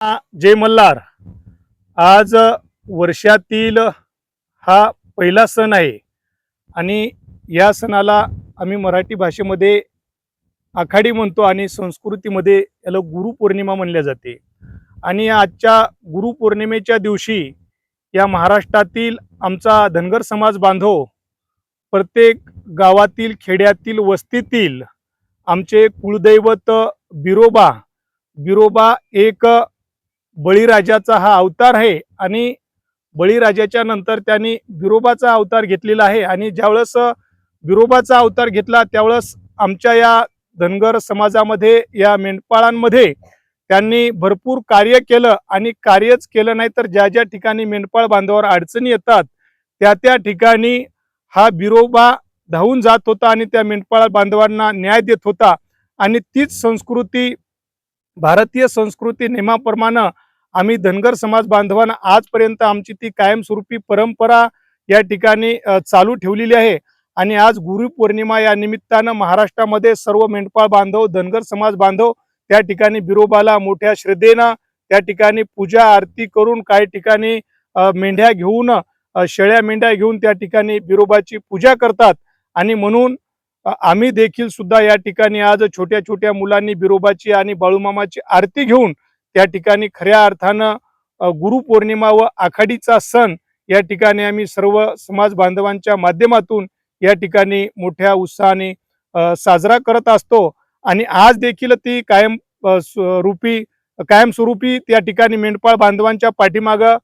जय मल्हार. आज वर्षातील हा पहिला सण आहे आणि या सणाला आम्ही मराठी भाषेमध्ये आखाडी म्हणतो आणि संस्कृतीमध्ये याला गुरुपौर्णिमा म्हणल्या जाते. आणि आजच्या गुरुपौर्णिमेच्या दिवशी या महाराष्ट्रातील आमचा धनगर समाज बांधव प्रत्येक गावातील खेड्यातील वस्तीतील आमचे कुलदैवत बिरोबा बिरोबा एक बळीराजाचा हा अवतार आहे आणि बळीराजाच्या नंतर त्यांनी बिरोबाचा अवतार घेतलेला आहे. आणि ज्यावेळेस बिरोबाचा अवतार घेतला त्यावेळेस आमच्या या धनगर समाजामध्ये या मेंढपाळांमध्ये त्यांनी भरपूर कार्य केलं आणि कार्यच केलं नाही तर ज्या ज्या ठिकाणी मेंढपाळ बांधवावर अडचणी येतात त्या ठिकाणी हा बिरोबा धावून जात होता आणि त्या मेंढपाळ बांधवांना न्याय देत होता. आणि तीच संस्कृती भारतीय संस्कृती नियमाप्रमाणे आम्ही धनगर समाज बांधवांना आजपर्यंत आमची ती कायमस्वरूपी परंपरा या ठिकाणी चालू ठेवलेली आहे. आणि आज गुरुपौर्णिमा या निमित्तानं महाराष्ट्रामध्ये सर्व मेंढपाळ बांधव धनगर समाज बांधव त्या ठिकाणी बिरोबाला मोठ्या श्रद्धेनं त्या ठिकाणी पूजा आरती करून काही ठिकाणी मेंढ्या घेऊन शेळ्या मेंढ्या घेऊन त्या ठिकाणी बिरोबाची पूजा करतात. आणि म्हणून आम्ही देखील सुद्धा या ठिकाणी आज छोट्या छोट्या मुलांनी बिरोबाची आणि बाळूमामाची आरती घेऊन त्या ठिकाणी खऱ्या अर्थानं गुरुपौर्णिमा व आखाडीचा सण या ठिकाणी आम्ही सर्व समाज बांधवांच्या माध्यमातून या ठिकाणी मोठ्या उत्साहाने साजरा करत असतो. आणि आज देखील ती कायमस्वरूपी त्या ठिकाणी मेंढपाळ बांधवांच्या पाठीमागं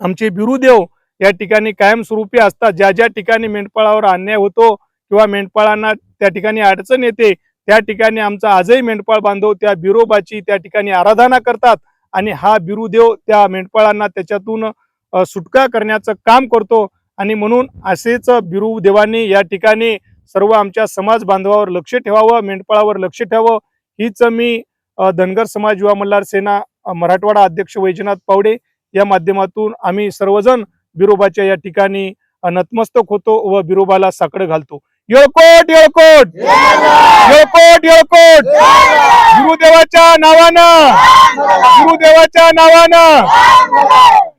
आमचे बिरुदेव या ठिकाणी कायमस्वरूपी असतात. ज्या ज्या ठिकाणी मेंढपाळावर अन्याय होतो किंवा मेंढपाळांना त्या ठिकाणी अडचण येते त्या ठिकाणी आमचा आजही मेंढपाळ बांधव त्या बिरोबाची त्या ठिकाणी आराधना करतात. आणि हा बिरुदेव त्या मेंढपाळांना त्याच्यातून सुटका करण्याचं काम करतो. आणि म्हणून असेच बिरुदेवांनी या ठिकाणी सर्व आमच्या समाज बांधवावर लक्ष ठेवावं, मेंढपाळावर लक्ष ठेवावं हीच मी धनगर समाज युवा मल्हार सेना मराठवाडा अध्यक्ष वैजनाथ पावडे या माध्यमातून आम्ही सर्वजण बिरोबाच्या या ठिकाणी नतमस्तक होतो व बिरोबाला साकडं घालतो. येळकोट येळकोट येळकोट येळकोट गुरुदेवाच्या नावानं गुरुदेवाच्या नावानं